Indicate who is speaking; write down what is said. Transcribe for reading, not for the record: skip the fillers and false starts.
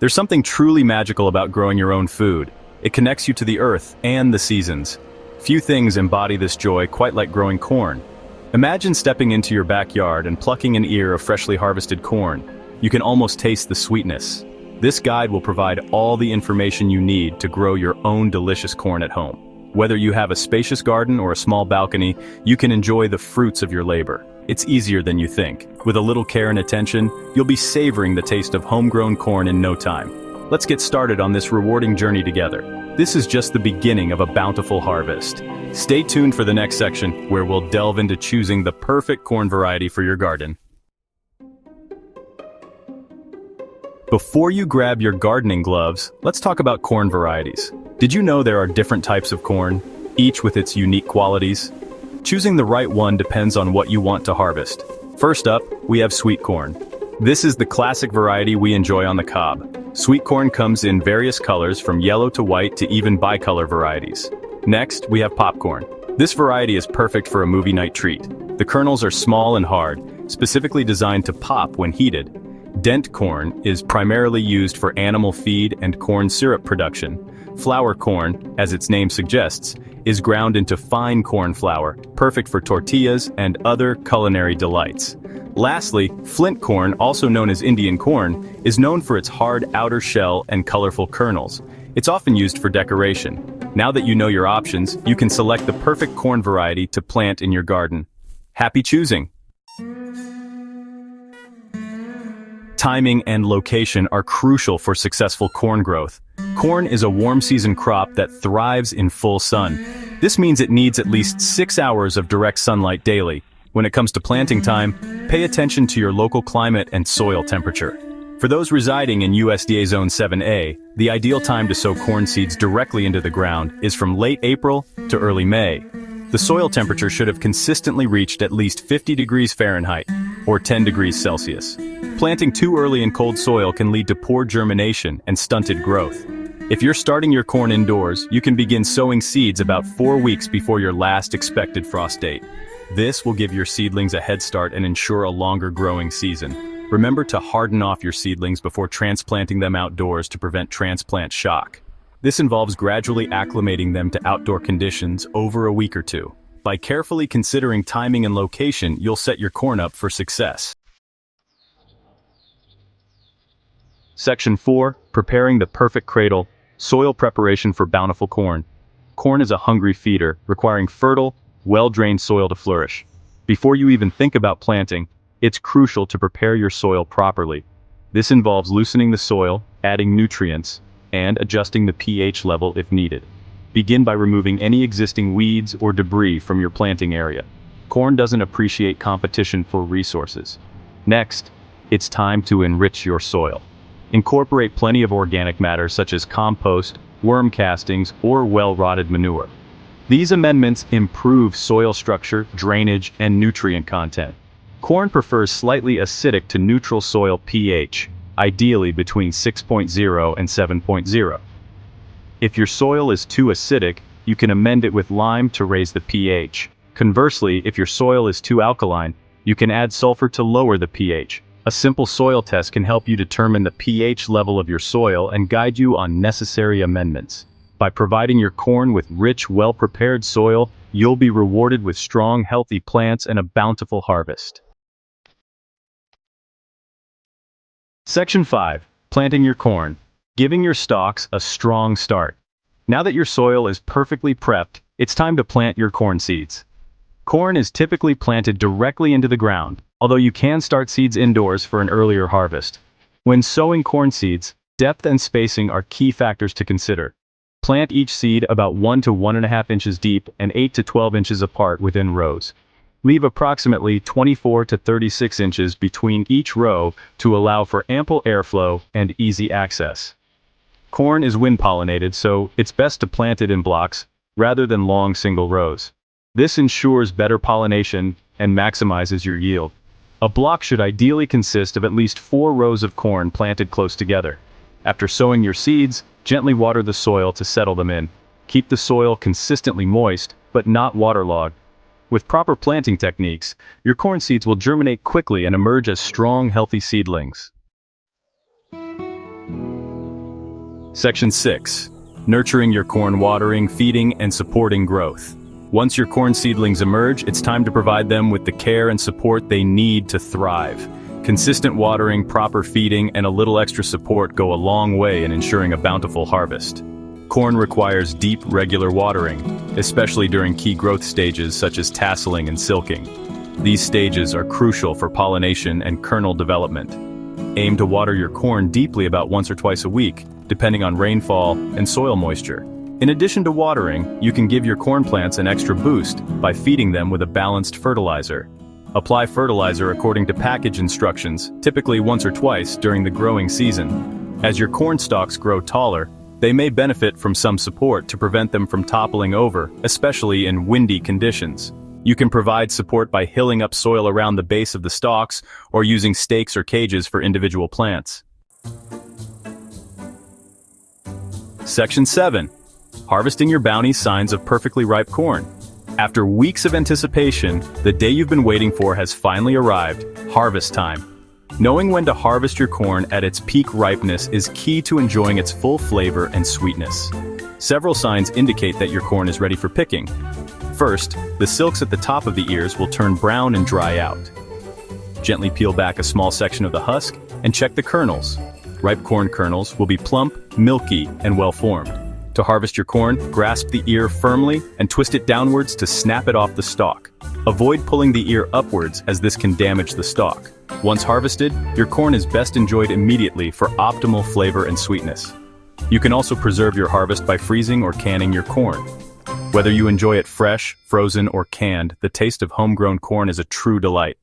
Speaker 1: There's something truly magical about growing your own food. It connects you to the earth and the seasons. Few things embody this joy quite like growing corn. Imagine stepping into your backyard and plucking an ear of freshly harvested corn. You can almost taste the sweetness. This guide will provide all the information you need to grow your own delicious corn at home. Whether you have a spacious garden or a small balcony, you can enjoy the fruits of your labor. It's easier than you think. With a little care and attention, you'll be savoring the taste of homegrown corn in no time. Let's get started on this rewarding journey together. This is just the beginning of a bountiful harvest. Stay tuned for the next section, where we'll delve into choosing the perfect corn variety for your garden. Before you grab your gardening gloves, let's talk about corn varieties. Did you know there are different types of corn, each with its unique qualities? Choosing the right one depends on what you want to harvest. First up, we have sweet corn. This is the classic variety we enjoy on the cob. Sweet corn comes in various colors from yellow to white to even bicolor varieties. Next, we have popcorn. This variety is perfect for a movie night treat. The kernels are small and hard, specifically designed to pop when heated. Dent corn is primarily used for animal feed and corn syrup production. Flour corn, as its name suggests, is ground into fine corn flour, perfect for tortillas and other culinary delights. Lastly, Flint corn, also known as Indian corn, is known for its hard outer shell and colorful kernels. It's often used for decoration. Now that you know your options, you can select the perfect corn variety to plant in your garden. Happy choosing! Timing and location are crucial for successful corn growth. Corn is a warm season crop that thrives in full sun. This means it needs at least 6 hours of direct sunlight daily. When it comes to planting time, pay attention to your local climate and soil temperature. For those residing in USDA Zone 7A, the ideal time to sow corn seeds directly into the ground is from late April to early May. The soil temperature should have consistently reached at least 50 degrees Fahrenheit, or 10 degrees Celsius. Planting too early in cold soil can lead to poor germination and stunted growth. If you're starting your corn indoors, you can begin sowing seeds about 4 weeks before your last expected frost date. This will give your seedlings a head start and ensure a longer growing season. Remember to harden off your seedlings before transplanting them outdoors to prevent transplant shock. This involves gradually acclimating them to outdoor conditions over a week or two. By carefully considering timing and location, you'll set your corn up for success. Section 4. Preparing the perfect cradle. Soil preparation for bountiful corn. Corn is a hungry feeder, requiring fertile, well-drained soil to flourish. Before you even think about planting, it's crucial to prepare your soil properly. This involves loosening the soil, adding nutrients, and adjusting the pH level if needed. Begin by removing any existing weeds or debris from your planting area. Corn doesn't appreciate competition for resources. Next, it's time to enrich your soil. Incorporate plenty of organic matter such as compost, worm castings, or well-rotted manure. These amendments improve soil structure, drainage, and nutrient content. Corn prefers slightly acidic to neutral soil pH, ideally between 6.0 and 7.0. If your soil is too acidic, you can amend it with lime to raise the pH. Conversely, if your soil is too alkaline, you can add sulfur to lower the pH. A simple soil test can help you determine the pH level of your soil and guide you on necessary amendments. By providing your corn with rich, well-prepared soil, you'll be rewarded with strong, healthy plants and a bountiful harvest. Section 5. Planting your corn. Giving your stalks a strong start. Now that your soil is perfectly prepped, it's time to plant your corn seeds. Corn is typically planted directly into the ground, although you can start seeds indoors for an earlier harvest. When sowing corn seeds, depth and spacing are key factors to consider. Plant each seed about 1 to 1.5 inches deep and 8 to 12 inches apart within rows. Leave approximately 24 to 36 inches between each row to allow for ample airflow and easy access. Corn is wind-pollinated, so it's best to plant it in blocks rather than long single rows. This ensures better pollination and maximizes your yield. A block should ideally consist of at least 4 rows of corn planted close together. After sowing your seeds, gently water the soil to settle them in. Keep the soil consistently moist, but not waterlogged. With proper planting techniques, your corn seeds will germinate quickly and emerge as strong, healthy seedlings. Section 6. Nurturing your corn: watering, feeding, and supporting growth. Once your corn seedlings emerge, it's time to provide them with the care and support they need to thrive. Consistent watering, proper feeding, and a little extra support go a long way in ensuring a bountiful harvest. Corn requires deep, regular watering, especially during key growth stages such as tasseling and silking. These stages are crucial for pollination and kernel development. Aim to water your corn deeply about once or twice a week, depending on rainfall and soil moisture. In addition to watering, you can give your corn plants an extra boost by feeding them with a balanced fertilizer. Apply fertilizer according to package instructions, typically once or twice during the growing season. As your corn stalks grow taller, they may benefit from some support to prevent them from toppling over, especially in windy conditions. You can provide support by hilling up soil around the base of the stalks or using stakes or cages for individual plants. Section 7. Harvesting your bounty: signs of perfectly ripe corn. After weeks of anticipation, the day you've been waiting for has finally arrived: harvest time. Knowing when to harvest your corn at its peak ripeness is key to enjoying its full flavor and sweetness. Several signs indicate that your corn is ready for picking. First, the silks at the top of the ears will turn brown and dry out. Gently peel back a small section of the husk and check the kernels. Ripe corn kernels will be plump, milky, and well-formed. To harvest your corn, grasp the ear firmly and twist it downwards to snap it off the stalk. Avoid pulling the ear upwards, as this can damage the stalk. Once harvested, your corn is best enjoyed immediately for optimal flavor and sweetness. You can also preserve your harvest by freezing or canning your corn. Whether you enjoy it fresh, frozen, or canned, the taste of homegrown corn is a true delight.